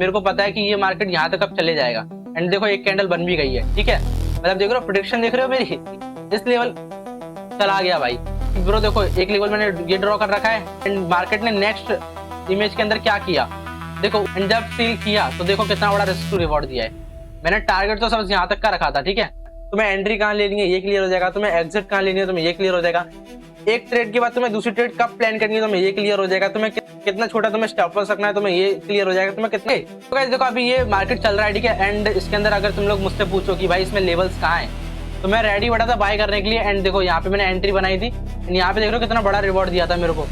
मेरे को पता है कि ये मार्केट यहाँ तक अब चले जाएगा। एंड देखो एक कैंडल बन भी गई है, ठीक है। मतलब देख रहे हो प्रेडिक्शन, देख रहे हो मेरी, इस लेवल चला गया भाई ब्रो। देखो एक लेवल मैंने ये ड्रॉ कर रखा है एंड मार्केट ने नेक्स्ट इमेज के अंदर क्या किया देखो। एंड जब सील किया तो देखो कितना बड़ा रिस्क टू रिवॉर्ड दिया है। मैंने टारगेट तो सब यहाँ तक का रखा था, ठीक है। तुम्हें एंट्री कहाँ लेनी है ये क्लियर हो जाएगा, तुम्हें एग्जिट कहाँ लेनी है तुम्हें ये क्लियर हो जाएगा, एक ट्रेड के बाद तुम्हें दूसरी ट्रेड कब प्लान करनी है तुम्हें ये क्लियर हो जाएगा, तुम्हें कितना छोटा तुम्हें स्टॉप लॉस रखना है तुम्हें ये क्लियर हो जाएगा, तुम्हें कितने। तो गाइस देखो अभी ये मार्केट चल रहा है, ठीक है। एंड इसके अंदर अगर तुम लोग मुझसे पूछो कि भाई इसमें लेवल्स कहाँ है, तो मैं रेडी बैठा था बाय करने के लिए। एंड देखो यहाँ पे मैंने एंट्री बनाई थी, यहाँ पे देख रहे हो कितना बड़ा रिवॉर्ड दिया था मेरे को।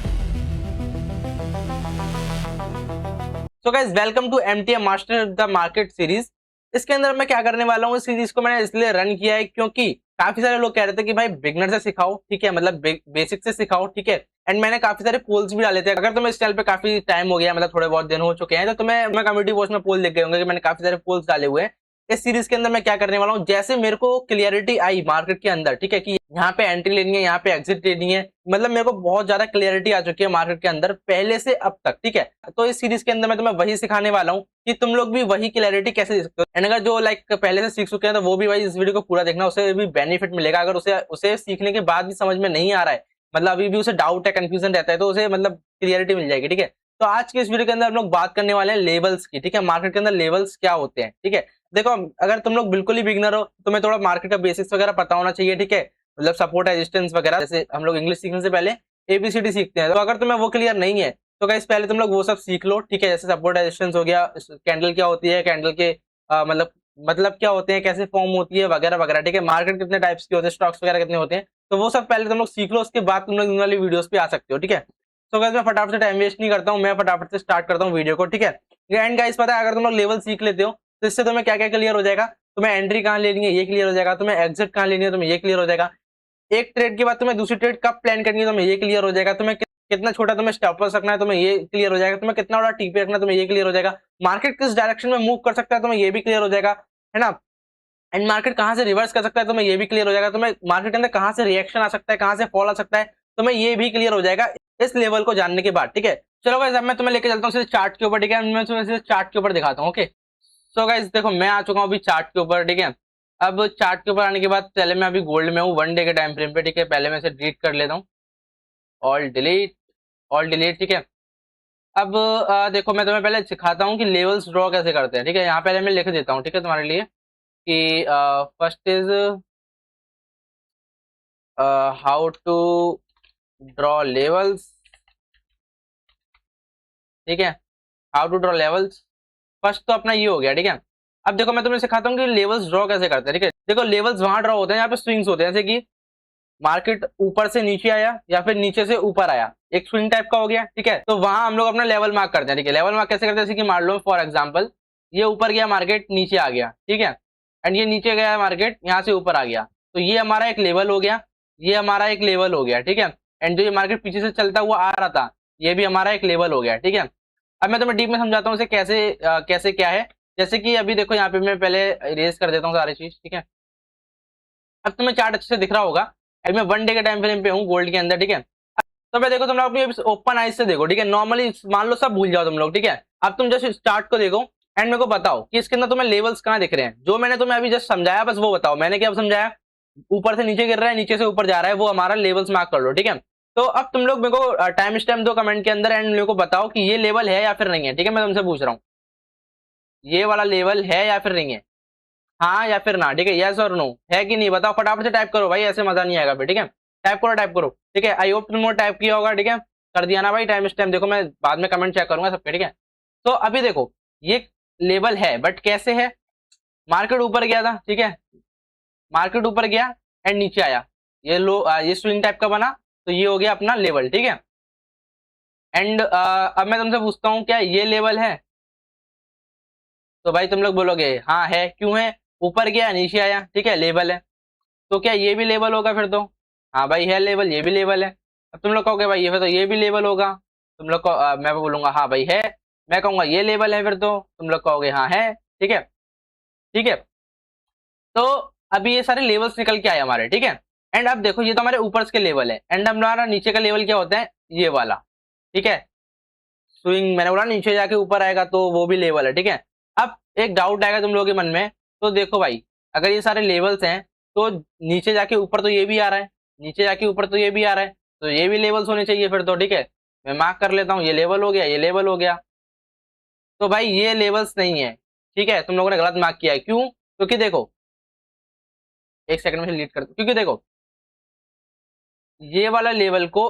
So guys welcome to MTM master the market series. इसके अंदर मैं क्या करने वाला हूँ, इस सीरीज को मैंने इसलिए रन किया है क्योंकि काफी सारे लोग कह रहे थे कि भाई बिगनर से सिखाओ, ठीक है, मतलब बेसिक से सिखाओ, ठीक है। एंड मैंने काफी सारे पोल्स भी डाले थे। अगर तुम्हें इस चैनल पे काफी टाइम हो गया, मतलब थोड़े बहुत दिन हो चुके हैं, तो तुम्हें कम्युनिटी पोस्ट में पोल देख गए होंगे कि मैंने काफी सारे पोल्स डाले हुए हैं। इस सीरीज के अंदर मैं क्या करने वाला हूँ, जैसे मेरे को क्लियरिटी आई मार्केट के अंदर, ठीक है, कि यहाँ पे एंट्री लेनी है, यहाँ पे एग्जिट लेनी है, मतलब मेरे को बहुत ज्यादा क्लियरिटी आ चुकी है मार्केट के अंदर पहले से अब तक, ठीक है। तो इस सीरीज के अंदर मैं तुम्हें वही सिखाने वाला हूँ कि तुम लोग भी वही क्लियरिटी कैसे सीख सकते हो। एंड अगर जो लाइक पहले से सीख चुके हैं तो वो भी भाई इस वीडियो को पूरा देखना, उसे भी बेनिफिट मिलेगा। अगर उसे सीखने के बाद भी समझ में नहीं आ रहा है, मतलब अभी भी उसे डाउट है, कंफ्यूजन रहता है, तो उसे मतलब क्लियरिटी मिल जाएगी, ठीक है। तो आज के इस वीडियो के अंदर हम लोग बात करने वाले हैं लेवल्स की, ठीक है। मार्केट के अंदर लेवल्स क्या होते हैं, ठीक है। देखो अगर तुम लोग बिल्कुल ही बिगनर हो, तुम्हें थोड़ा मार्केट का बेसिक्स वगैरह पता होना चाहिए, ठीक है, मतलब सपोर्ट रेजिस्टेंस वगैरह, जैसे हम लोग इंग्लिश सीखने से पहले ABCD सीखते हैं। तो अगर तुम्हें वो क्लियर नहीं है तो गाइस पहले तुम लोग वो सब सीख लो, ठीक है। जैसे सपोर्ट रेजिस्टेंस हो गया, कैंडल क्या होती है, कैंडल के मतलब क्या होते हैं, कैसे फॉर्म होती है वगैरह वगैरह, ठीक है। मार्केट कितने टाइप्स के होते हैं, स्टॉक्स वगैरह कितने होते हैं, तो वो सब पहले तुम लोग सीख लो, उसके बाद तुम लोग इन वाली वीडियोस पे आ सकते हो, ठीक है। तो गाइस मैं फटाफट से टाइम वेस्ट नहीं करता हूँ, मैं फटाफट से स्टार्ट करता हूँ वीडियो को, ठीक है। एंड गाइस पता है अगर तुम लोग लेवल सीख लेते हो तो इससे तुम्हें क्या क्या क्लियर हो जाएगा, तुम्हें एंट्री कहाँ लेनी है ये क्लियर हो जाएगा, तुम्हें एग्जिट कहाँ लेनी है तुम्हें ये क्लियर हो जाएगा, एक ट्रेड के बाद तुम्हें दूसरी ट्रेड कब प्लान करनी है तुम्हें ये क्लियर हो जाएगा, तुम्हें कितना छोटा तुम्हें स्टॉप लॉस रखना है तुम्हें ये क्लियर हो जाएगा, तुम्हें कितना बड़ा TP रखना है तुम्हें ये क्लियर हो जाएगा, मार्केट किस डायरेक्शन में मूव कर सकता है तुम्हें ये भी क्लियर हो जाएगा, है ना। एंड मार्केट कहाँ से रिवर्स कर सकता है तुम्हें ये भी क्लियर हो जाएगा, तुम्हें मार्केट के अंदर कहाँ से रिएक्शन आ सकता है, कहाँ से फॉल आ सकता है, तुम्हें ये भी क्लियर हो जाएगा इस लेवल को जानने के बाद, ठीक है। चलो गाइस अब मैं तुम्हें लेके चलता हूँ सीधे चार्ट के ऊपर, ठीक है। मैं तुम्हें सीधे चार्ट के ऊपर दिखाता हूँ, ओके। सो गाइस देखो मैं आ चुका हूँ अभी चार्ट के ऊपर, ठीक है। अब चार्ट के ऊपर आने के बाद पहले मैं अभी गोल्ड में हूँ 1 डे के टाइम फ्रेम पे, ठीक है। पहले मैं इसे डिलीट कर लेता हूँ, ऑल डिलीट, ऑल डिलीट, ठीक है। अब देखो मैं तुम्हें पहले सिखाता हूँ कि लेवल्स ड्रॉ कैसे करते हैं, ठीक है। यहाँ पहले मैं लिख देता हूँ, ठीक है, तुम्हारे लिए कि first is how to draw levels, ठीक है। How to draw levels first तो अपना ये हो गया, ठीक है। अब देखो मैं तुम्हें सिखाता हूँ कि लेवल्स ड्रॉ कैसे करते हैं, ठीक है। देखो लेवल्स वहां ड्रॉ होते हैं यहाँ पे स्विंग्स होते हैं, जैसे कि मार्केट ऊपर से नीचे आया या फिर नीचे से ऊपर आया, एक स्विंग टाइप का हो गया, ठीक है। तो वहां हम लोग अपना लेवल मार्क करते हैं, ठीक है। लेवल मार्क कैसे करते हैं, जैसे कि मान लो फॉर एग्जांपल ये ऊपर गया मार्केट नीचे आ गया, ठीक है। एंड ये नीचे गया मार्केट यहाँ से ऊपर आ गया, तो ये हमारा एक लेवल हो गया, ये हमारा एक लेवल हो गया, ठीक है। एंड जो ये मार्केट पीछे से चलता हुआ आ रहा था ये भी हमारा एक लेवल हो गया, ठीक है। अब मैं तुम्हें डीप में समझाता हूँ इसे कैसे कैसे क्या है। जैसे कि अभी देखो यहाँ पे मैं पहले इरेज कर देता हूँ सारी चीज, ठीक है। अब तुम्हें चार्ट अच्छे से दिख रहा होगा। अभी मैं 1 डे के टाइम फ्रेम पे हूँ गोल्ड के अंदर, ठीक है। तो मैं देखो तुम लोग अपनी ओपन आइज से देखो, ठीक है। नॉर्मली मान लो सब भूल जाओ तुम लोग, ठीक है। अब तुम जस्ट चार्ट को देखो एंड मेरे को बताओ कि इसके अंदर तुम्हें लेवल्स कहाँ दिख रहे हैं। जो मैंने तुम्हें अभी जस्ट समझाया बस वो बताओ, मैंने क्या समझाया, ऊपर से नीचे गिर रहा है नीचे से ऊपर जा रहा है, वो हमारा लेवल्स मार्क कर लो, ठीक है। तो अब तुम लोग मेरे को टाइम स्टैम्प दो कमेंट के अंदर एंड मेरे को बताओ कि ये लेवल है या फिर नहीं है, ठीक है। मैं तुमसे पूछ रहा हूँ ये वाला लेवल है या फिर नहीं है, हाँ या फिर ना, ठीक है। यस और नो है कि नहीं बताओ, फटाफट से टाइप करो भाई, ऐसे मजा नहीं आएगा फिर, ठीक है। टाइप करो, ठीक है। आई होप तुमने टाइप किया होगा, ठीक है। कर दिया ना भाई, टाइम स्टैम्प देखो, मैं बाद में कमेंट चेक करूंगा सबके, ठीक है। तो अभी देखो ये लेवल है बट कैसे है, मार्केट ऊपर गया था, ठीक है, मार्केट ऊपर गया एंड नीचे आया, ये लो ये स्विंग टाइप का बना, तो ये हो गया अपना लेवल, ठीक है। एंड अब मैं तुमसे पूछता हूँ क्या ये लेवल है, तो भाई तुम लोग बोलोगे हाँ है, क्यों है, ऊपर गया नीचे आया, ठीक है, लेवल है। तो क्या ये भी लेवल होगा फिर तो, हाँ भाई है लेवल, ये भी लेवल है। अब तुम लोग कहोगे भाई ये फिर तो ये भी लेवल होगा, तुम लोग को मैं बोलूंगा हाँ भाई है, मैं कहूंगा ये लेवल है फिर तो तुम लोग कहोगे हाँ है, ठीक है, ठीक है। तो अभी ये सारे लेवल्स निकल के आए हमारे, ठीक है। एंड अब देखो ये तो हमारे ऊपर के लेवल है एंड हमारा नीचे का लेवल क्या होता है, ये वाला, ठीक है, स्विंग, मैंने बोला नीचे जाके ऊपर आएगा तो वो भी लेवल है, ठीक है। अब एक डाउट आएगा तुम लोगों के मन में, तो देखो भाई अगर ये सारे लेवल्स हैं तो नीचे जाके ऊपर तो ये भी आ रहा है, नीचे जाके ऊपर तो ये भी आ रहा है, तो ये भी लेवल्स होने चाहिए फिर तो, ठीक है। मैं मार्क कर लेता हूँ, ये लेवल हो गया, ये लेवल हो गया। तो भाई ये लेवल्स नहीं है, ठीक है, तुम लोगों ने गलत मार्क किया है। क्यों? क्योंकि देखो, एक सेकंड में डिलीट कर दो, क्योंकि देखो ये वाला लेवल को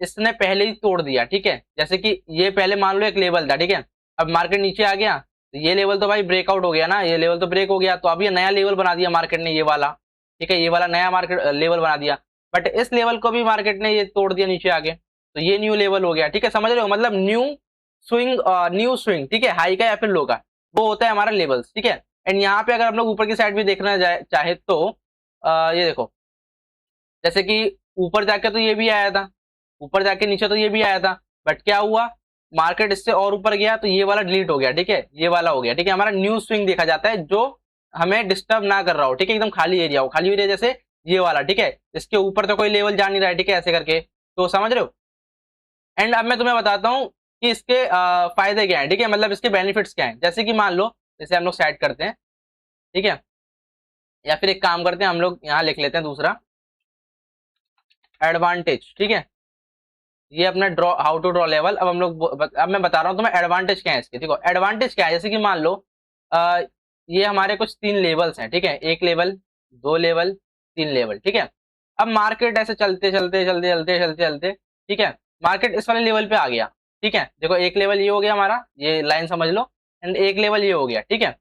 इसने पहले ही तोड़ दिया, ठीक है। जैसे कि ये पहले मान लो एक लेवल था, ठीक है, अब मार्केट नीचे आ गया तो ये लेवल तो भाई ब्रेकआउट हो गया ना, ये लेवल तो ब्रेक हो गया, तो अब ये नया लेवल बना दिया मार्केट ने, ये वाला, ठीक है, ये वाला नया मार्केट लेवल बना दिया। बट इस लेवल को भी मार्केट ने ये तोड़ दिया नीचे आगे, तो ये न्यू लेवल हो गया, ठीक है, समझ रहे हो, मतलब न्यू स्विंग, ठीक है, हाई का या फिर लो का, वो होता है हमारा लेवल्स, ठीक है। एंड यहाँ पे अगर हम लोग ऊपर की साइड भी देखना चाहे तो ये देखो, जैसे कि ऊपर जाके तो ये भी आया था, ऊपर जाके नीचे तो ये भी आया था, बट क्या हुआ, मार्केट इससे और ऊपर गया तो ये वाला डिलीट हो गया, ठीक है, ये वाला हो गया, ठीक है। हमारा न्यू स्विंग देखा जाता है जो हमें डिस्टर्ब ना कर रहा हो, ठीक है, एकदम खाली एरिया हो, खाली एरिया जैसे ये वाला, ठीक है, इसके ऊपर तो कोई लेवल जा नहीं रहा है, ठीक है, ऐसे करके, तो समझ रहे हो। एंड अब मैं तुम्हें बताता हूँ कि इसके फायदे क्या है, ठीक है, मतलब इसके बेनिफिट्स क्या है। जैसे कि मान लो, जैसे हम लोग सेट करते हैं, ठीक है, या फिर एक काम करते हैं, हम लोग यहाँ लिख लेते हैं दूसरा एडवांटेज, ठीक है, ये अपना draw, how to draw level. अब हम लोग अब मैं बता रहा हूँ तुम्हें एडवांटेज क्या है इसके, देखो एडवांटेज क्या है, जैसे कि मान लो आ, ये हमारे कुछ 3 लेवल्स हैं, ठीक है, 1 लेवल, 2 लेवल, 3 लेवल, ठीक है। अब मार्केट ऐसे चलते चलते चलते चलते चलते चलते, ठीक है, मार्केट इस वाले लेवल पे आ गया, ठीक है, देखो 1 लेवल ये हो गया हमारा, ये लाइन समझ लो, एंड 1 लेवल ये हो गया, ठीक है।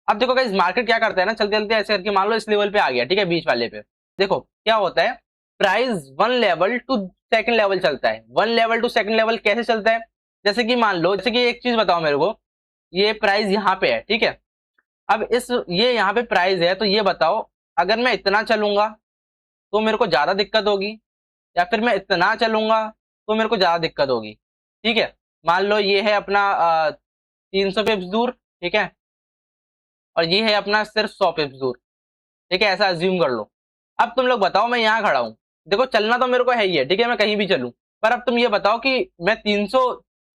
अब देखो गाइस मार्केट क्या करता है ना, चलते चलते ऐसे करके मान लो इस लेवल पे आ गया, ठीक है, बीच वाले पे, देखो क्या होता है, price 1 level to second level चलता है। 1 लेवल टू सेकंड लेवल कैसे चलता है, जैसे कि मान लो, जैसे कि एक चीज बताओ मेरे को, ये प्राइस यहाँ पे है, ठीक है, अब इस ये यहाँ पे प्राइस है, तो ये बताओ अगर मैं इतना चलूंगा तो मेरे को ज्यादा दिक्कत होगी, या फिर मैं इतना चलूंगा तो मेरे को ज्यादा दिक्कत होगी, ठीक है। मान लो ये है अपना 300 पिप्स दूर, ठीक है, और ये है अपना सिर्फ 100 पिप्स दूर, ठीक है, ऐसा अज्यूम कर लो। अब तुम लोग बताओ, मैं यहाँ खड़ा हूँ, देखो चलना तो मेरे को है ही है, ठीक है, मैं कहीं भी चलूँ, पर अब तुम ये बताओ कि मैं 300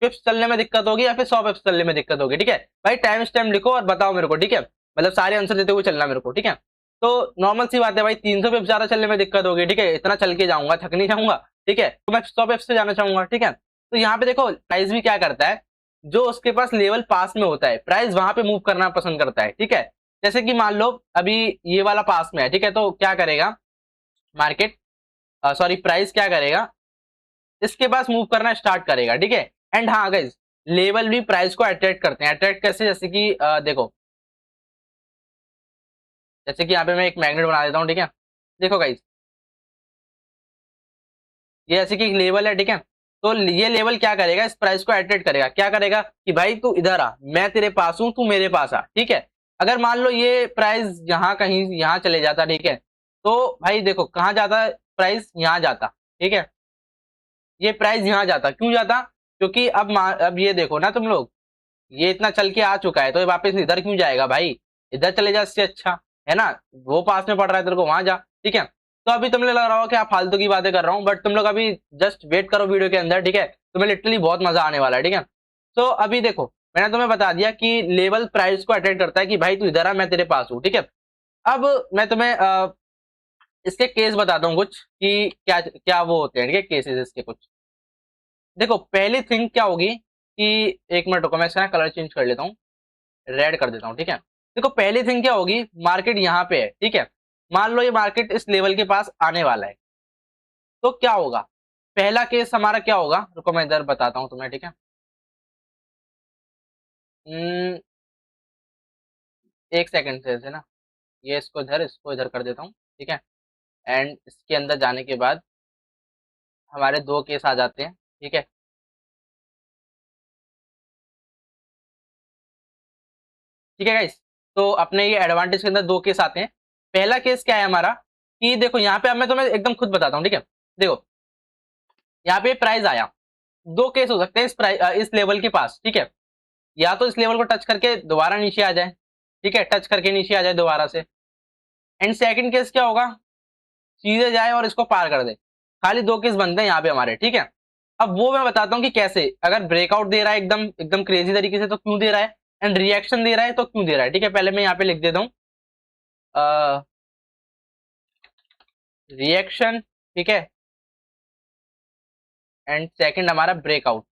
पिप्स चलने में दिक्कत होगी या फिर 100 पिप्स चलने में दिक्कत होगी, ठीक है। भाई टाइम स्टैम्प लिखो और बताओ मेरे को, ठीक है, मतलब सारे आंसर देते हुए चलना मेरे को, ठीक है। तो नॉर्मल सी बात है भाई, 300 पिप्स ज्यादा चलने में दिक्कत होगी, ठीक है, इतना चल के जाऊंगा, थक नहीं जाऊंगा, ठीक है, तो मैं 100 पिप्स से जाना चाहूंगा, ठीक है। तो यहाँ पे देखो प्राइस भी क्या करता है, जो उसके पास लेवल पास में होता है, प्राइस वहां पे मूव करना पसंद करता है, ठीक है। जैसे कि मान लो अभी ये वाला पास में है, ठीक है, तो क्या करेगा मार्केट, सॉरी प्राइस क्या करेगा, इसके पास मूव करना स्टार्ट करेगा, ठीक है। एंड हाँ गाइज, लेवल भी प्राइस को अट्रैक्ट करते हैं, अट्रैक्ट कैसे, जैसे कि देखो, जैसे कि यहाँ पे मैं एक मैग्नेट बना देता हूँ, ठीक है, देखो गाइज, ये ऐसे कि एक लेवल है, ठीक है, तो ये लेवल क्या करेगा, इस प्राइस को अट्रैक्ट करेगा, क्या करेगा कि भाई तू इधर आ, मैं तेरे पास हूं, तू मेरे पास आ, ठीक है। अगर मान लो ये प्राइस यहाँ कहीं यहाँ चले जाता, ठीक है, तो भाई देखो कहाँ जाता, प्राइस यहाँ जाता, ठीक है, ये प्राइस यहाँ जाता, क्यों जाता, क्योंकि अब ये देखो ना तुम लोग, ये इतना चल के आ चुका है, तो ये वापस इधर क्यों जाएगा भाई, इधर चले जा, इससे अच्छा है ना, वो पास में पड़ रहा है तेरे को, वहां जा, ठीक है। तो अभी तुमने लग रहा हो कि आप फालतू की बातें कर रहा हूँ, बट तुम लोग अभी जस्ट वेट करो वीडियो के अंदर, ठीक है, तुम्हें लिटरली बहुत मजा आने वाला है, ठीक है। तो अभी देखो मैंने तुम्हें बता दिया कि लेवल प्राइस को अटेंड करता है कि भाई तू इधर आ, मैं तेरे पास हूँ, ठीक है। अब मैं तुम्हें इसके केस बताता हूँ कुछ कि क्या क्या वो होते हैं, ठीक है, केसेस इसके कुछ। देखो पहली थिंग क्या होगी कि, एक मिनट रुको, मैं इसका कलर चेंज कर लेता हूँ, रेड कर देता हूँ, ठीक है। देखो पहली थिंग क्या होगी, मार्केट यहाँ पे है, ठीक है, मान लो ये मार्केट इस लेवल के पास आने वाला है, तो क्या होगा, पहला केस हमारा क्या होगा, रुको मैं इधर बताता हूँ तुम्हें, ठीक है। हम्म, एक सेकंड से ना, ये इसको इधर कर देता हूँ, ठीक है। एंड इसके अंदर जाने के बाद हमारे 2 केस आ जाते हैं, ठीक है, ठीक है गाइस। तो अपने ये एडवांटेज के अंदर 2 केस आते हैं। पहला केस क्या है हमारा कि देखो यहाँ पे, अब मैं तुम्हें एकदम खुद बताता हूँ, ठीक है, देखो यहाँ पे प्राइस आया, 2 केस हो सकते हैं इस लेवल के पास, ठीक है, या तो इस लेवल को टच करके दोबारा नीचे आ जाए, ठीक है, टच करके नीचे आ जाए दोबारा से। एंड सेकंड केस क्या होगा, सीधे जाए और इसको पार कर दे। खाली 2 केस बनते हैं यहाँ पे हमारे, ठीक है। अब वो मैं बताता हूँ कि कैसे, अगर ब्रेकआउट दे रहा है एकदम एकदम क्रेजी तरीके से तो क्यों दे रहा है, एंड रिएक्शन दे रहा है तो क्यों दे रहा है। ठीक है, पहले मैं यहाँ पे लिख देता हूँ रिएक्शन, ठीक है, एंड सेकंड हमारा breakout.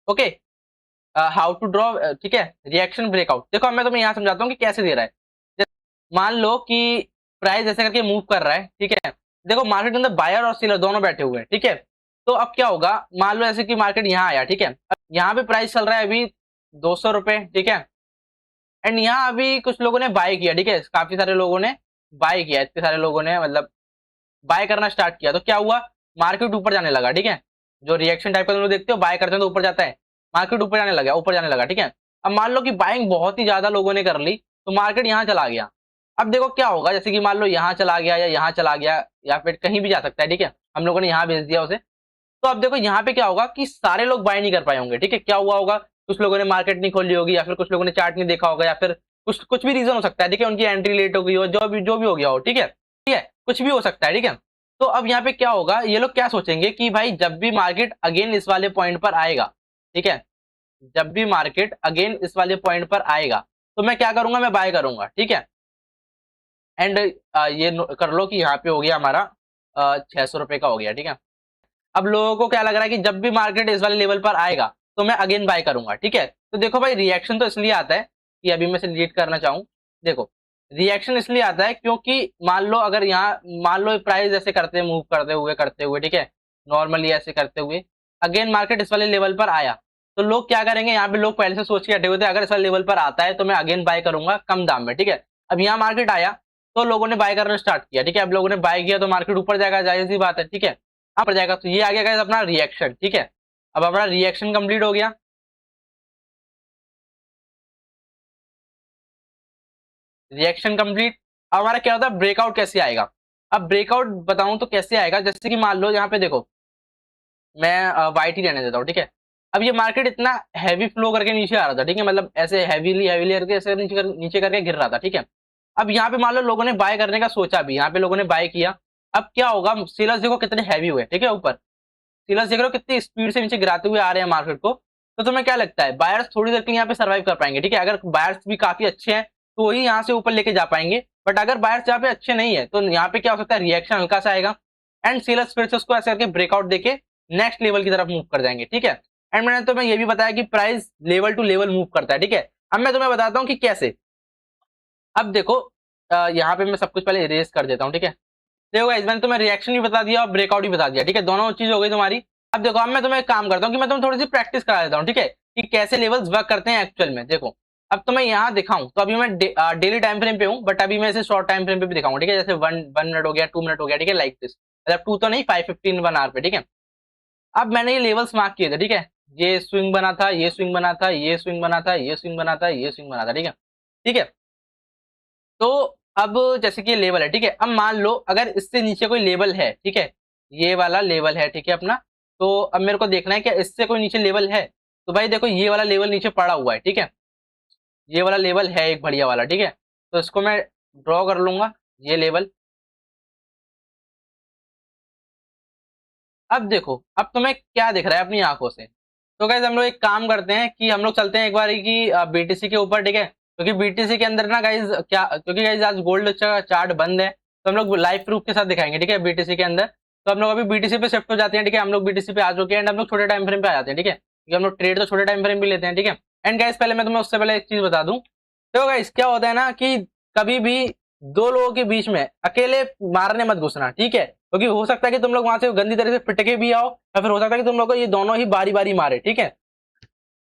Okay, how to draw, ठीक है, रिएक्शन ब्रेकआउट। देखो अब मैं तुम्हें यहाँ समझाता हूँ कि कैसे दे रहा है। मान लो कि प्राइस ऐसे करके मूव कर रहा है, ठीक है, देखो मार्केट के अंदर बायर और सेलर दोनों बैठे हुए हैं, ठीक है। तो अब क्या होगा, मान लो ऐसे कि मार्केट यहाँ आया, ठीक है, अब यहाँ पे प्राइस चल रहा है अभी 200 रुपए, ठीक है, एंड यहाँ अभी कुछ लोगों ने बाय किया, ठीक है, काफी सारे लोगों ने बाय किया, इतने सारे लोगों ने मतलब बाय करना स्टार्ट किया, तो क्या हुआ, मार्केट ऊपर जाने लगा, ठीक है। जो रिएक्शन टाइप का तुम लोग देखते हो, बाय करते हैं तो ऊपर जाता है, मार्केट ऊपर जाने लगा, ऊपर जाने लगा, ठीक है। अब मान लो कि बाइंग बहुत ही ज्यादा लोगों ने कर ली, तो मार्केट यहाँ चला गया। अब देखो क्या होगा, जैसे कि मान लो यहाँ चला गया या यहाँ चला गया या फिर कहीं भी जा सकता है, ठीक है, हम लोगों ने यहाँ भेज दिया उसे। तो अब देखो यहाँ पे क्या होगा कि सारे लोग बाय नहीं कर पाए होंगे, ठीक है, क्या हुआ होगा, कुछ लोगों ने मार्केट नहीं खोली होगी, या फिर कुछ लोगों ने चार्ट नहीं देखा होगा, या फिर कुछ कुछ भी रीजन हो सकता है, ठीक है, उनकी एंट्री लेट हो गई हो, जो भी हो गया हो, ठीक है, ठीक है, कुछ भी हो सकता है, ठीक है। तो अब यहाँ पे क्या होगा, ये लोग क्या सोचेंगे कि भाई जब भी मार्केट अगेन इस वाले पॉइंट पर आएगा, ठीक है, जब भी मार्केट अगेन इस वाले पॉइंट पर आएगा तो मैं क्या करूंगा, मैं बाय करूंगा, ठीक है। एंड ये कर लो कि यहाँ पे हो गया हमारा 600 रुपए का हो गया, ठीक है। अब लोगों को क्या लग रहा है कि जब भी मार्केट इस वाले लेवल पर आएगा तो मैं अगेन बाय करूंगा, ठीक है। तो देखो भाई रिएक्शन तो इसलिए आता है कि अभी मैं इसे डिलीट करना चाहूँ। देखो रिएक्शन इसलिए आता है क्योंकि मान लो अगर यहाँ मान लो प्राइस ऐसे करते मूव करते हुए, ठीक है, नॉर्मली ऐसे करते हुए अगेन मार्केट इस वाले लेवल पर आया, तो लोग क्या करेंगे, यहाँ पे लोग पहले से सोच के हटे हुए थे अगर इस वाले लेवल पर आता है तो मैं अगेन बाय करूंगा कम दाम में, ठीक है। अब यहाँ मार्केट आया तो लोगों ने बाय करना स्टार्ट किया, ठीक है, अब लोगों ने बाय किया तो मार्केट ऊपर जाएगा, जाहिर सी बात है, ठीक है, पर जाएगा। तो ये आ गया गाइस अपना रिएक्शन, ठीक है। अब हमारा रिएक्शन कंप्लीट हो गया, रिएक्शन कंप्लीट। अब हमारा क्या होता है, ब्रेकआउट कैसे आएगा। अब ब्रेकआउट बताऊं तो कैसे आएगा, जैसे कि मान लो यहाँ पे देखो मैं वाइट ही रहने देता हूँ, ठीक है। अब ये मार्केट इतना हैवी फ्लो करके नीचे आ रहा था, ठीक है, मतलब ऐसे हैवीली हैवीली करके ऐसे नीचे करके गिर रहा था, ठीक है। अब यहाँ पे मान लो लोगों ने बाय करने का सोचा भी, यहाँ पे लोगों ने बाय किया। अब क्या होगा, सेलर्स देखो कितने हैवी हुए, ठीक है, ऊपर सेलर्स देख रहे हो कितनी स्पीड से नीचे गिराते हुए आ रहे हैं मार्केट को। तो तुम्हें क्या लगता है, बायर्स थोड़ी देर के लिए यहाँ पे सर्वाइव कर पाएंगे, ठीक है, अगर बायर्स भी काफी अच्छे हैं तो वही यहाँ से ऊपर लेके जा पाएंगे। बट अगर बायर्स यहाँ पे अच्छे नहीं है तो यहाँ पे क्या हो सकता है, रिएक्शन हल्का सा आएगा एंड सेलर्स फिर से उसको ऐसे करके ब्रेकआउट देके नेक्स्ट लेवल की तरफ मूव कर जाएंगे, ठीक है। एंड मैंने तुम्हें ये भी बताया कि price level to level move करता है, ठीक है। अब मैं तुम्हें बताता हूँ कि कैसे। अब देखो यहाँ पे मैं सब कुछ पहले इरेज कर देता हूँ, ठीक है। देखो गाइस मैंने तुम्हें रिएक्शन भी बता दिया और ब्रेकआउट भी बता दिया, ठीक है, दोनों चीज हो गई तुम्हारी। अब देखो अब मैं तुम्हें एक काम करता हूँ कि मैं तुम्हें थोड़ी सी प्रैक्टिस करा देता हूँ, ठीक है, कि कैसे लेवल्स वर्क करते हैं एक्चुअल में। देखो अब तो मैं यहाँ दिखाऊं तो अभी मैं डेली टाइम फ्रेम पे हूँ, बट अभी मैं इसे शॉर्ट टाइम फ्रेम पे भी दिखाऊंगा, ठीक है, जैसे वन मिनट हो गया, 2 मिनट हो गया, ठीक है, लाइक दिस, मतलब 2 तो नहीं, 5:15 1 आवर पे, ठीक है। अब मैंने ये लेवल्स मार्क किए थे, ठीक है, ये स्विंग बना था, ये स्विंग बना था, ये स्विंग बना था, ये स्विंग बना था, ये स्विंग बना था, ठीक है, ठीक है। तो अब जैसे कि ये लेवल है, ठीक है, अब मान लो अगर इससे नीचे कोई लेवल है, ठीक है, ये वाला लेवल है, ठीक है अपना। तो अब मेरे को देखना है कि इससे कोई नीचे लेवल है। तो भाई देखो ये वाला लेवल नीचे पड़ा हुआ है, ठीक है, ये वाला लेवल है एक बढ़िया वाला, ठीक है। तो इसको मैं ड्रॉ कर लूंगा, ये लेवल। अब देखो अब तुम्हें क्या दिख रहा है अपनी आंखों से। तो गाइज हम लोग एक काम करते हैं कि हम लोग चलते हैं एक बार की बीटीसी के ऊपर, ठीक है, क्योंकि बीटीसी के अंदर ना गाइज क्या, क्योंकि गाइज आज गोल्ड चार्ट बंद है तो हम लोग लाइव प्रूफ के साथ दिखाएंगे, ठीक है, बीटीसी के अंदर। तो हम लोग अभी बीटीसी पे शिफ्ट हो जाते हैं, ठीक है, हम लोग बीटीसी पे आ चुके हैं एंड हम लोग छोटे टाइम फ्रेम पे आ जाते हैं, ठीक है, क्योंकि हम लोग ट्रेड तो छोटे टाइम फ्रेम भी लेते हैं, ठीक है। एंड गाइज पहले मैं तुम्हें उससे पहले एक चीज बता दूं। देखो गाइज क्या होता है ना कि कभी भी दो लोगों के बीच में अकेले मारने मत घुसना, ठीक है, क्योंकि हो सकता है कि तुम लोग वहां से गंदी तरह से पिटके भी आओ, या फिर हो सकता है कि तुम लोग को ये दोनों ही बारी बारी मारे, ठीक है।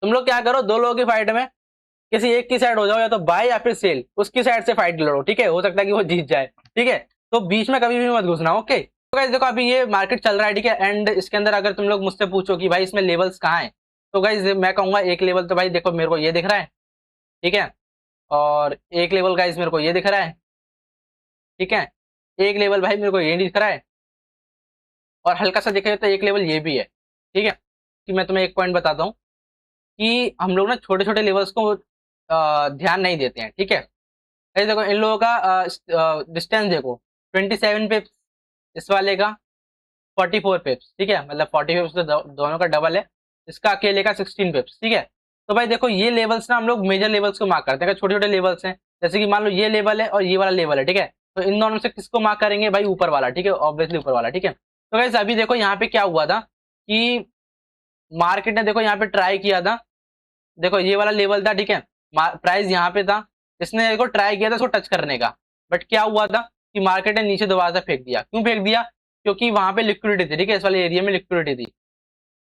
तुम लोग क्या करो, दो लोगों की फाइट में किसी एक की साइड हो जाओ, या तो बाय या फिर सेल, उसकी साइड से फाइट लड़ो, ठीक है, हो सकता है कि वो जीत जाए, ठीक है। तो बीच में कभी भी मत घुसना, ओके। तो गाइस देखो अभी ये मार्केट चल रहा है, ठीक है, एंड इसके अंदर अगर तुम लोग मुझसे पूछो कि भाई इसमें लेवल्स कहाँ हैं, तो गाइस मैं कहूंगा एक लेवल तो भाई देखो मेरे को ये दिख रहा है, ठीक है, और एक लेवल गाइस मेरे को ये दिख रहा है, ठीक है, एक लेवल भाई मेरे को ये दिख रहा है, और हल्का सा देखा जाए तो एक लेवल ये भी है, ठीक है। कि मैं तुम्हें एक पॉइंट बताता हूँ कि हम लोग ना छोटे छोटे लेवल्स को ध्यान नहीं देते हैं, ठीक है। गाइस देखो इन लोगों का डिस्टेंस देखो 27 पिप्स, इस वाले का 44 पिप्स, ठीक है, मतलब 40 पिप्स तो दोनों का डबल है, इसका अकेले का 16 पिप्स, ठीक है। तो भाई देखो ये लेवल्स ना हम लोग मेजर लेवल्स को मार्क करते हैं, छोटे छोटे लेवल्स हैं, जैसे कि मान लो ये लेवल है और ये वाला लेवल है, ठीक है। तो इन दोनों में से किसको मार्क करेंगे भाई, ऊपर वाला, ठीक है, ऑब्वियसली ऊपर वाला, ठीक है। तो गाइस अभी देखो यहाँ पे क्या हुआ था कि मार्केट ने देखो यहाँ पे ट्राई किया था, देखो ये वाला लेवल था, ठीक है, प्राइस यहाँ पे था, इसने देखो ट्राई किया था इसको टच करने का, बट क्या हुआ था कि मार्केट ने नीचे दोबारा से फेंक दिया। क्यों फेंक दिया, क्योंकि वहां पे लिक्विडिटी थी, ठीक है, इस वाले एरिया में लिक्विडिटी थी।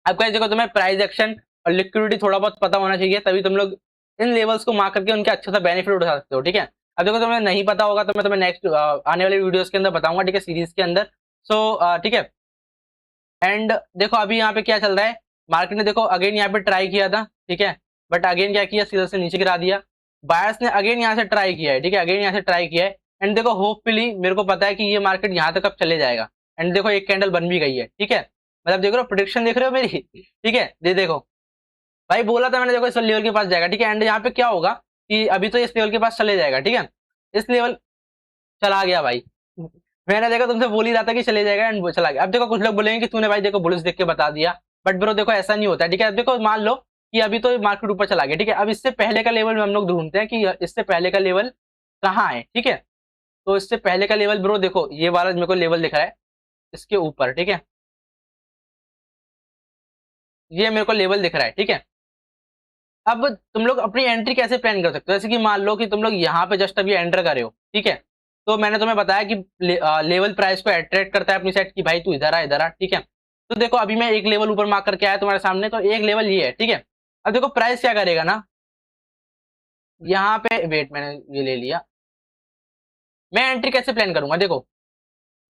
अब गाइस देखो तुम्हें प्राइस एक्शन और लिक्विडिटी थोड़ा बहुत पता होना चाहिए, तभी तुम लोग इन लेवल्स को मार्क करके उनके अच्छा सा बेनिफिट उठा सकते हो, ठीक है। अब देखो तुम्हें नहीं पता होगा तो मैं तुम्हें नेक्स्ट आने वाली वीडियोस के अंदर बताऊंगा, ठीक है, सीरीज के अंदर। सो ठीक है। एंड देखो अभी यहाँ पे क्या चल रहा है, मार्केट ने देखो अगेन यहाँ पे ट्राई किया था, ठीक है, बट अगेन क्या किया, सीधा से नीचे गिरा दिया। बायर्स ने अगेन यहाँ से ट्राई किया है, ठीक है, अगेन यहाँ से ट्राई किया है। एंड देखो होपफुली मेरे को पता है कि ये मार्केट यहाँ तक अब चले जाएगा। एंड देखो एक कैंडल बन भी गई है, ठीक है, मतलब देख रहे हो, प्रोडिक्शन देख रहे हो मेरी ठीक है, ये देखो भाई बोला था मैंने, देखो इस लेवल के पास जाएगा, ठीक है। एंड यहाँ पे क्या होगा कि अभी तो इस लेवल के पास चले जाएगा, ठीक है, इस लेवल चला गया भाई। मैंने देखो तुमसे बोल ही रहा था कि चले जाएगा एंड वो चला गया। अब देखो कुछ लोग बोलेंगे कि तूने भाई देखो बुलिस देख के बता दिया, बट ब्रो देखो ऐसा नहीं होता है, ठीक है। अब देखो मान लो कि अभी तो मार्केट ऊपर चला गया, ठीक है, अब इससे पहले का लेवल हम लोग ढूंढते हैं कि इससे पहले का लेवल कहाँ है, ठीक है। तो इससे पहले का लेवल ब्रो देखो ये वाला मेरे को लेवल दिख रहा है इसके ऊपर, ठीक है, ये मेरे को लेवल दिख रहा है, ठीक है। अब तुम लोग अपनी एंट्री कैसे प्लान कर सकते हो, जैसे कि मान लो कि तुम लोग यहाँ पे जस्ट अभी एंटर करे हो, ठीक है। तो मैंने तुम्हें बताया कि लेवल प्राइस को अट्रैक्ट करता है अपनी साइड की, भाई तू इधर आ, ठीक है। तो देखो अभी मैं एक लेवल ऊपर मार्क करके आया तुम्हारे सामने, तो एक लेवल ये है, ठीक है। अब देखो प्राइस क्या करेगा ना, यहाँ पे वेट मैंने ये ले लिया, मैं एंट्री कैसे प्लान करूंगा, देखो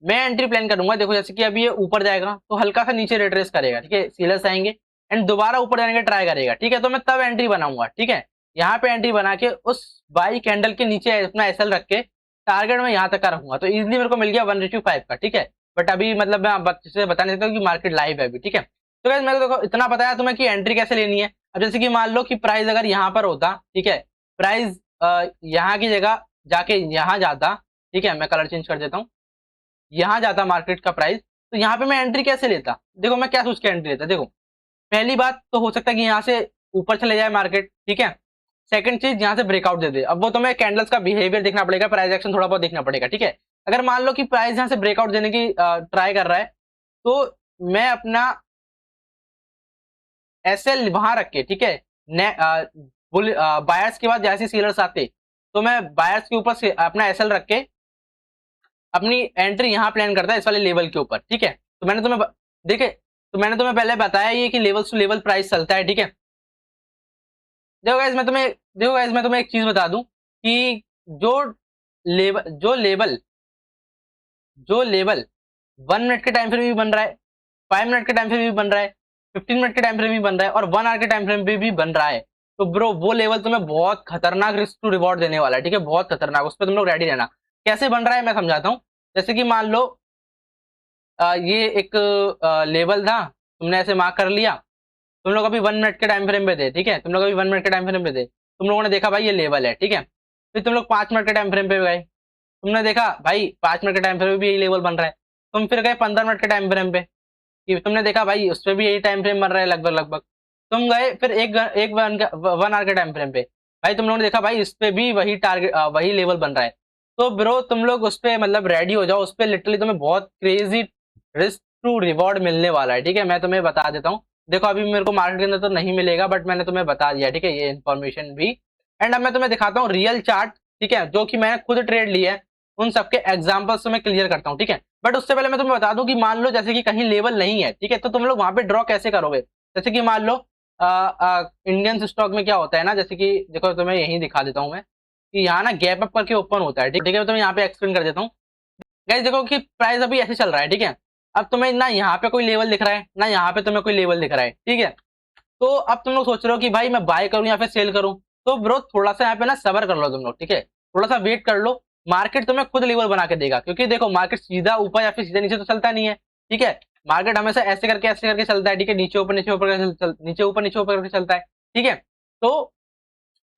मैं एंट्री प्लान करूंगा, देखो जैसे कि अभी ये ऊपर जाएगा तो हल्का सा नीचे रिट्रेस करेगा, ठीक है, सीलर्स आएंगे एंड दोबारा ऊपर जाने का ट्राई करेगा, ठीक है। तो मैं तब एंट्री बनाऊंगा, ठीक है, यहाँ पे एंट्री बना के उस बाई कैंडल के नीचे अपना एसएल रख के टारगेट में यहाँ तक का रखूंगा, तो इजिली मेरे को मिल गया 1:5 का, ठीक है। बट अभी मतलब मैं से बता नहीं सकता कि मार्केट लाइव है अभी, ठीक है। तो गाइस मेरे को देखो इतना बताया तुम्हें कि एंट्री कैसे लेनी है। अब जैसे कि मान लो कि प्राइस अगर यहाँ पर होता, ठीक है, प्राइस यहाँ की जगह जाके यहाँ जाता, ठीक है, मैं कलर चेंज कर देता हूँ, यहाँ जाता मार्केट का प्राइस, तो यहाँ पे मैं एंट्री कैसे लेता, देखो मैं क्या सोच के एंट्री लेता, देखो पहली बात तो हो सकता है कि यहाँ से ऊपर चले जाए मार्केट, ठीक है। सेकंड चीज यहाँ से ब्रेकआउट दे दे, अब वो तुम्हें कैंडल्स का बिहेवियर देखना पड़ेगा, प्राइस एक्शन थोड़ा बहुत देखना पड़ेगा, ठीक है। अगर मान लो कि प्राइस यहाँ से ब्रेकआउट देने की ट्राई कर रहा है, तो मैं अपना एसएल वहां रख के, ठीक है, बायर्स के बाद जैसे सीलर्स आते, तो मैं बायर्स के ऊपर से अपना एसएल रख के अपनी एंट्री यहाँ प्लान करता है इस वाले लेवल के ऊपर, ठीक है। तो मैंने तुम्हें देखे, तो मैंने तुम्हें पहले बताया ये कि लेवल टू लेवल प्राइस चलता है, ठीक है। देखो गाइस मैं तुम्हें एक चीज बता दूं कि जो जो लेवल 1 मिनट के टाइम फ्रेम भी बन रहा है, 5 मिनट के टाइम फ्रेम भी बन रहा है, 15 मिनट के टाइम फ्रेम भी बन रहा है और 1 आवर के टाइम फ्रेम भी बन रहा है, तो ब्रो वो लेवल तुम्हें बहुत खतरनाक रिस्क टू रिवॉर्ड देने वाला है, ठीक है, बहुत खतरनाक, उस पर तुम लोग रेडी रहना। कैसे बन रहा है मैं समझाता हूँ। जैसे कि मान लो ये एक लेवल था, तुमने ऐसे मार्क कर लिया, तुम लोग अभी 1 मिनट के टाइम फ्रेम पे थे, ठीक है, तुम लोग अभी 1 मिनट के टाइम फ्रेम पे थे, तुम लोगों ने देखा भाई ये लेवल है, ठीक है। फिर तुम लोग 5 मिनट के टाइम फ्रेम पे गए, तुमने देखा भाई 5 मिनट के टाइम फ्रेम पे भी यही लेवल बन रहा है। तुम फिर गए 15 मिनट के टाइम फ्रेम पे, कि तुमने देखा भाई उस पर भी यही टाइम फ्रेम बन रहा है लगभग लगभग। तुम गए फिर एक 1 आवर के टाइम फ्रेम पे, भाई तुम लोगों ने देखा भाई इस पे भी वही टारगेट वही लेवल बन रहा है। तो ब्रो तुम लोग उस पे मतलब रेडी हो जाओ, उस पे लिटरली तुम्हें बहुत क्रेजी रिस्क टू रिवॉर्ड मिलने वाला है, ठीक है, मैं तुम्हें बता देता हूँ। देखो अभी मेरे को मार्केट के अंदर तो नहीं मिलेगा, बट मैंने तुम्हें बता दिया, ठीक है, ये इन्फॉर्मेशन भी। एंड अब मैं तुम्हें दिखाता हूँ रियल चार्ट, ठीक है, जो कि मैंने खुद ट्रेड लिया है, उन सबके एग्जाम्पल्स तो मैं क्लियर करता हूँ, ठीक है। बट उससे पहले मैं तुम्हें बता दूं कि मान लो जैसे कि कहीं लेवल नहीं है, ठीक है, तो तुम लोग वहां पे ड्रॉ कैसे करोगे। जैसे कि मान लो इंडियन स्टॉक में क्या होता है ना, जैसे कि देखो तुम्हें यही दिखा देता हूँ मैं कि यहाँ ना गैप अप करके ओपन होता है, ठीक है, मैं तुम्हें यहाँ पे एक्सप्लेन कर देता हूँ। गाइस देखो कि प्राइस अभी ऐसे चल रहा है, ठीक है, अब तुम्हें ना यहाँ पे कोई लेवल दिख रहा है ना यहाँ पे तुम्हें कोई लेवल दिख रहा है, ठीक है। तो अब तुम लोग सोच रहे हो कि भाई मैं बाय करूं या फिर सेल करूं, तो ब्रो थोड़ा सा यहाँ पे ना सबर कर लो तुम लोग, ठीक है, थोड़ा सा वेट कर लो, मार्केट तुम्हें खुद लेवल बना के देगा, क्योंकि देखो मार्केट सीधा ऊपर या फिर सीधा नीचे तो चलता नहीं है, ठीक है, मार्केट हमेशा ऐसे करके चलता है, ठीक है, नीचे ऊपर नीचे ऊपर नीचे ऊपर नीचे ऊपर करके चलता है, ठीक है। तो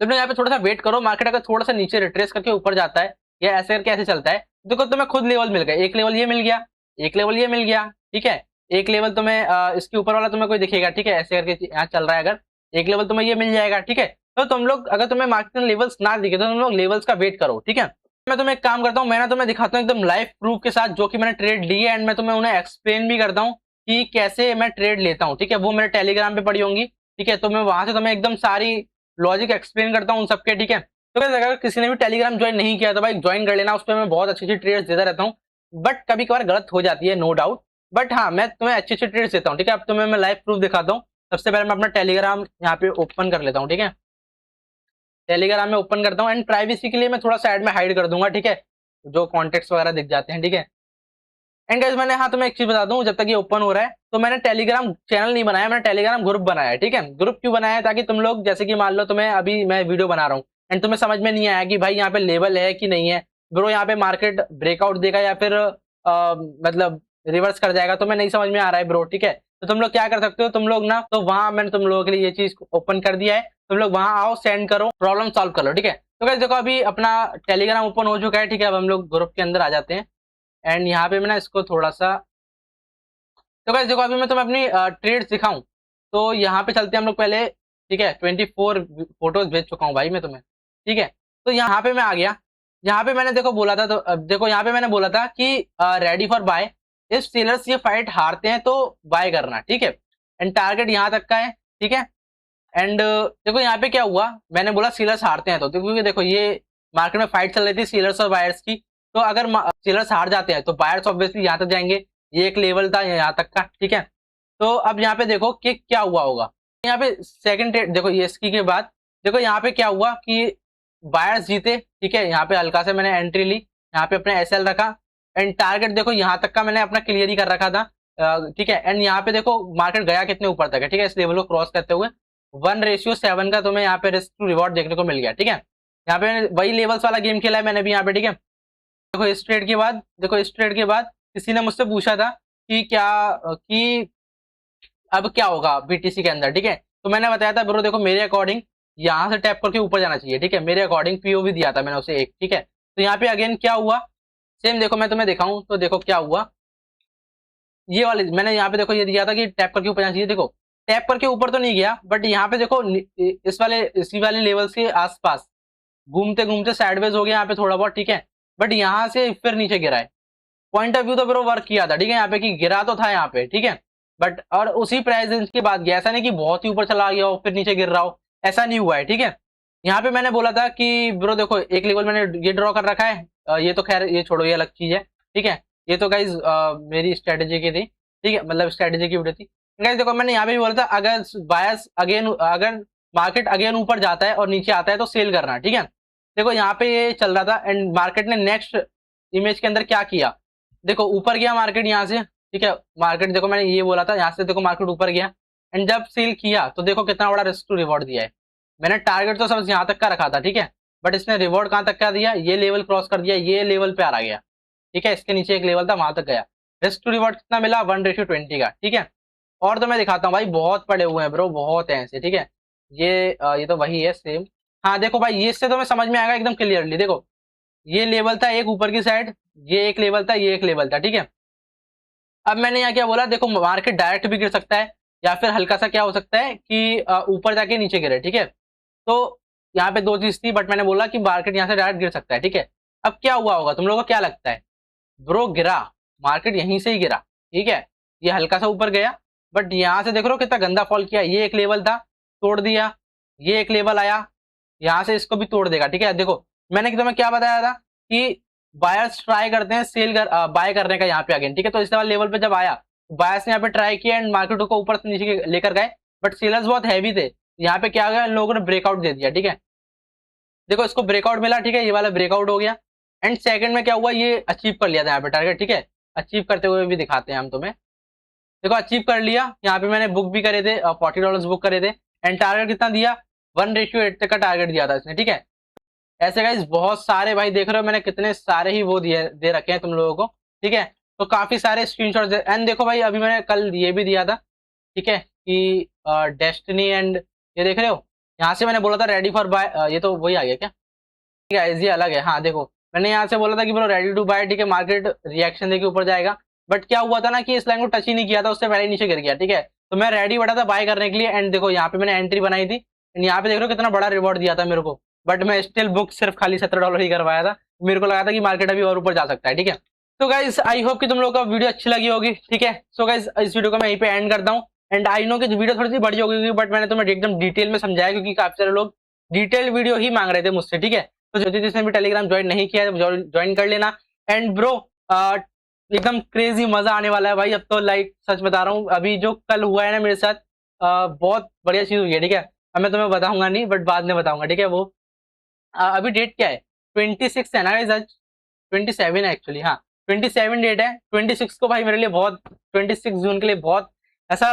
तुम लोग यहाँ पे थोड़ा सा वेट करो, मार्केट अगर थोड़ा सा नीचे रिट्रेस करके ऊपर जाता है या ऐसे करके ऐसे चलता है, देखो तुम्हें खुद लेवल मिल गया, एक लेवल ये मिल गया, एक लेवल ये मिल गया, ठीक है, एक लेवल तुम्हें इसके ऊपर वाला तुम्हें कोई दिखेगा, ठीक है, ऐसे करके यहाँ चल रहा है अगर, एक लेवल तुम्हें ये मिल जाएगा, ठीक है। तो तुम लोग अगर तुम्हें मार्केट में लेवल्स ना दिखे तो तुम लोग लेवल्स का वेट करो, ठीक है। मैं तुम्हें एक काम करता हूँ, मैं ना तुम्हें दिखाता हूँ एकदम लाइव प्रूफ के साथ जो कि मैंने ट्रेड ली है, एंड मैं तुम्हें उन्हें एक्सप्लेन भी करता हूँ कि कैसे मैं ट्रेड लेता हूँ, ठीक है। वो मेरे टेलीग्राम पे पड़ी होंगी, ठीक है, तो मैं वहां से तुम्हें एकदम सारी लॉजिक एक्सप्लेन करता हूँ उन सबके, ठीक है। तो guys, अगर किसी ने भी टेलीग्राम ज्वाइन नहीं किया तो भाई ज्वाइन कर लेना, उस पर मैं बहुत अच्छी अच्छी ट्रेड्स देता रहता हूँ, बट कभी कभार गलत हो जाती है, नो डाउट, बट हाँ मैं तुम्हें अच्छी अच्छी ट्रेड्स देता हूँ, ठीक है। अब तुम्हें मैं लाइव प्रूफ दिखाता हूँ। सबसे पहले मैं अपना टेलीग्राम यहाँ पे ओपन कर लेता हूँ, ठीक है, टेलीग्राम में ओपन करता हूँ, एंड प्राइवेसी के लिए मैं थोड़ा साइड में हाइड कर दूंगा, ठीक है, जो कॉन्टेक्ट वगैरह दिख जाते हैं, ठीक है। एंड गाइस मैंने, हाँ तुम्हें एक चीज बता दूं, जब तक ये ओपन हो रहा है तो मैंने टेलीग्राम चैनल नहीं बनाया, मैंने टेलीग्राम ग्रुप बनाया है, ठीक है। ग्रुप क्यों बनाया है, ताकि तुम लोग, जैसे कि मान लो तुम्हें अभी मैं वीडियो बना रहा हूँ एंड तुम्हें समझ में नहीं आया कि भाई यहाँ पे लेवल है कि नहीं है, ब्रो यहाँ पे मार्केट ब्रेकआउट देगा या फिर मतलब रिवर्स कर जाएगा, तुम्हें नहीं समझ में आ रहा है ब्रो, ठीक है, तो तुम लोग क्या कर सकते हो, तुम लोग ना, तो वहां मैंने तुम लोगों के लिए ये चीज ओपन कर दिया है, तुम लोग वहां आओ, सेंड करो, प्रॉब्लम सॉल्व कर लो, ठीक है। तो गाइस देखो अभी अपना टेलीग्राम ओपन हो चुका है, ठीक है, अब हम लोग ग्रुप के अंदर आ जाते हैं, एंड यहाँ पे मैं ना इसको थोड़ा सा, तो गाइस देखो अभी मैं तुम्हें अपनी ट्रेड्स दिखाऊं, तो यहाँ पे चलते हैं हम लोग पहले, ठीक है, 24 फोटोज भेज चुका हूँ भाई मैं तुम्हें, ठीक है। तो यहाँ पे मैं आ गया, यहाँ पे मैंने देखो बोला था, तो देखो यहाँ पे मैंने बोला था कि ready for buy, if sellers ये फाइट हारते हैं तो बाय करना, ठीक है, एंड टारगेट यहाँ तक का है, ठीक है। एंड देखो यहाँ पे क्या हुआ, मैंने बोला सेलर्स हारते हैं तो क्योंकि देखो ये मार्केट में फाइट चल रही थी सेलर्स और बायर्स की, तो अगर सेलर्स हार जाते हैं तो बायर्स ऑब्वियसली यहाँ तक जाएंगे, ये एक लेवल था यहाँ तक का, ठीक है। तो अब यहाँ पे देखो कि क्या हुआ होगा, यहाँ पे सेकंड ट्रेड देखो ये इसकी के बाद, देखो यहाँ पे क्या हुआ कि बायर्स जीते, ठीक है, यहाँ पे हल्का से मैंने एंट्री ली, यहाँ पे अपने एसएल रखा, एंड टारगेट देखो यहाँ तक का मैंने अपना क्लियर ही कर रखा था, ठीक है। एंड यहाँ पे देखो मार्केट गया कितने ऊपर तक है, ठीक है, इस लेवल को क्रॉस करते हुए 1:7 का तुम्हें यहाँ पे रिस्क टू रिवॉर्ड देखने को मिल गया, ठीक है। यहाँ पे मैंने वही लेवल्स वाला गेम खेला है मैंने भी यहाँ पे, ठीक है। देखो इस ट्रेड के बाद, देखो इस ट्रेड के बाद किसी ने मुझसे पूछा था कि क्या, कि अब क्या होगा बीटीसी के अंदर, ठीक है, तो मैंने बताया था ब्रो देखो मेरे अकॉर्डिंग यहाँ से टैप करके ऊपर जाना चाहिए, ठीक है, मेरे अकॉर्डिंग पीओवी दिया था मैंने उसे एक, ठीक है। तो यहाँ पे अगेन क्या हुआ, सेम देखो मैं तुम्हें दिखाऊं, तो देखो क्या हुआ, ये वाले मैंने यहाँ पे देखो ये दिया था कि टैप करके ऊपर जाना चाहिए, देखो टैप करके ऊपर तो नहीं गया, बट यहाँ पे देखो इस वाले इसी वाले लेवल्स के आसपास घूमते घूमते साइडवेज हो गया यहाँ पे थोड़ा बहुत, ठीक है, बट यहाँ से फिर नीचे गिरा है। पॉइंट ऑफ व्यू तो ब्रो वर्क किया था, ठीक है, यहाँ पे कि गिरा तो था यहाँ पे, ठीक है, बट और उसी प्राइस रेंज के बाद गया, ऐसा नहीं कि बहुत ही ऊपर चला गया हो फिर नीचे गिर रहा हो, ऐसा नहीं हुआ है, ठीक है। यहाँ पे मैंने बोला था कि ब्रो देखो एक लेवल मैंने ये ड्रॉ कर रखा है, ये तो खैर ये छोड़ो, ये अलग चीज है, ठीक है, ये तो गाइज मेरी स्ट्रेटेजी की थी, ठीक है, मतलब स्ट्रेटेजी की वीडियो थी गाइज। देखो मैंने यहाँ पे भी बोला था अगर बायर्स अगेन, अगर मार्केट अगेन ऊपर जाता है और नीचे आता है तो सेल करना, ठीक है। देखो यहाँ पे ये चल रहा था एंड मार्केट ने नेक्स्ट इमेज के अंदर क्या किया, देखो ऊपर गया मार्केट यहाँ से, ठीक है, मार्केट देखो मैंने ये बोला था यहाँ से देखो मार्केट ऊपर गया, एंड जब सेल किया तो देखो कितना बड़ा रिस्क टू रिवॉर्ड दिया है, मैंने टारगेट तो सब यहाँ तक का रखा था, ठीक है, बट इसने रिवॉर्ड कहाँ तक का दिया, ये लेवल क्रॉस कर दिया, ये लेवल पे आ गया, ठीक है, इसके नीचे एक लेवल था वहां तक गया, रिस्क टू रिवॉर्ड कितना मिला 1:20 का, ठीक है। और तो मैं दिखाता हूँ भाई, बहुत पड़े हुए हैं ब्रो, बहुत है ऐसे, ठीक है, ये तो वही है सेम, हाँ देखो भाई ये इससे तो मैं समझ में आएगा एकदम क्लियरली, देखो ये लेवल था एक ऊपर की साइड, ये एक लेवल था, ये एक लेवल था, ठीक है। अब मैंने यहाँ क्या बोला, देखो मार्केट डायरेक्ट भी गिर सकता है या फिर हल्का सा क्या हो सकता है कि ऊपर जाके नीचे गिरे, ठीक है। तो यहाँ पे दो चीज थी, बट मैंने बोला कि मार्केट यहाँ से डायरेक्ट गिर सकता है, ठीक है। अब क्या हुआ होगा तुम लोगों को क्या लगता है, ब्रो गिरा, मार्केट यहीं से ही गिरा, ठीक है, ये हल्का सा ऊपर गया, बट यहाँ से देख रहे हो कितना गंदा फॉल किया, ये एक लेवल था तोड़ दिया, ये एक लेवल आया, यहाँ से इसको भी तोड़ देगा, ठीक है। देखो मैंने तुम्हें क्या बताया था कि बायर्स ट्राई करते हैं सेल कर बाय करने का यहाँ पे अगेन, ठीक है, तो इस वाले लेवल पे जब आया बायर्स ने यहाँ पे ट्राई किया एंड मार्केट को ऊपर से नीचे लेकर गए, बट सेलर्स बहुत हैवी थे, यहाँ पे क्या गया इन लोगों ने ब्रेकआउट दे दिया, ठीक है, देखो इसको ब्रेकआउट मिला, ठीक है, ये वाला ब्रेकआउट हो गया, एंड सेकंड में क्या हुआ, ये अचीव कर लिया था यहाँ पे टारगेट, ठीक है, अचीव करते हुए भी दिखाते हैं हम तुम्हें, देखो अचीव कर लिया, यहाँ पे मैंने बुक भी करे थे, $40 बुक करे थे, एंड टारगेट कितना दिया 1:8 तक का टारगेट दिया था इसने, ठीक है। ऐसे गाइस बहुत सारे भाई देख रहे हो मैंने कितने सारे ही वो दिए दे रखे हैं तुम लोगों को, ठीक है, तो काफी सारे स्क्रीनशॉट एंड देखो भाई अभी मैंने कल ये भी दिया था, ठीक है, कि डेस्टिनी एंड ये देख रहे हो यहाँ से मैंने बोला था रेडी फॉर बाय, ये तो वही आ गया क्या? ठीक है, ये अलग है। हाँ देखो, मैंने यहाँ से बोला था कि ब्रो रेडी टू बाय, ठीक है, मार्केट रिएक्शन देके ऊपर जाएगा। बट क्या हुआ था ना कि इस लाइन को टच ही नहीं किया था, उससे पहले नीचे गिर गया। ठीक है, तो मैं रेडी बैठा था बाय करने के लिए, एंड देखो यहाँ पे मैंने एंट्री बनाई थी, एंड यहाँ पे देख रहे हो कितना बड़ा रिवॉर्ड दिया था मेरे को। बट मैं स्टिल बुक सिर्फ खाली $17 ही करवाया था। मेरे को लगा था कि मार्केट अभी और ऊपर जा सकता है। ठीक है, तो गाइस आई होप कि तुम लोगों को वीडियो अच्छी लगी होगी। ठीक है, सो गाइस इस वीडियो को मैं यहीं पे एंड करता हूँ। एंड आई नो कि वीडियो थोड़ी सी बड़ी होगी, बट मैंने तुम्हें एकदम डिटेल में समझाया, क्योंकि काफी सारे लोग डिटेल वीडियो ही मांग रहे थे मुझसे। ठीक है, तो जो जिसने भी टेलीग्राम ज्वाइन नहीं किया है ज्वाइन कर लेना। एंड ब्रो एकदम क्रेजी मजा आने वाला है भाई। अब तो लाइक सच बता रहा हूँ, अभी जो कल हुआ है ना मेरे साथ, बहुत बढ़िया चीज हुई है। ठीक है, अब मैं तुम्हें बताऊंगा नहीं, बट बाद में बताऊंगा। ठीक है, वो अभी डेट क्या है? 26 है ना guys? आज 27 है एक्चुअली। हाँ, 27 डेट है। 26 को भाई मेरे लिए बहुत, 26 जून के लिए बहुत ऐसा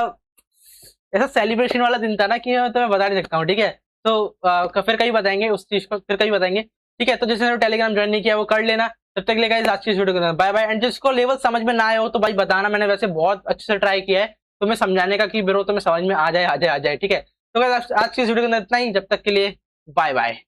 ऐसा सेलिब्रेशन वाला दिन था ना कि मैं तुम्हें बता नहीं सकता हूँ। ठीक है, तो फिर कहीं बताएंगे उस चीज को, फिर कहीं बताएंगे। ठीक है, तो जिसने टेलीग्राम ज्वाइन नहीं किया वो कर लेना। तब तक के लिए गाइस आज की इस वीडियो को बाय बाय। एंड जिसको लेवल समझ में ना आए हो तो भाई बताना, मैंने वैसे बहुत अच्छे से ट्राई किया है तुम्हें समझाने का कि ब्रो तुम्हें समझ में आ जाए आ जाए आ जाए। ठीक है, तो गाइस आज की इस वीडियो के अंदर इतना ही। जब तक के लिए बाय बाय।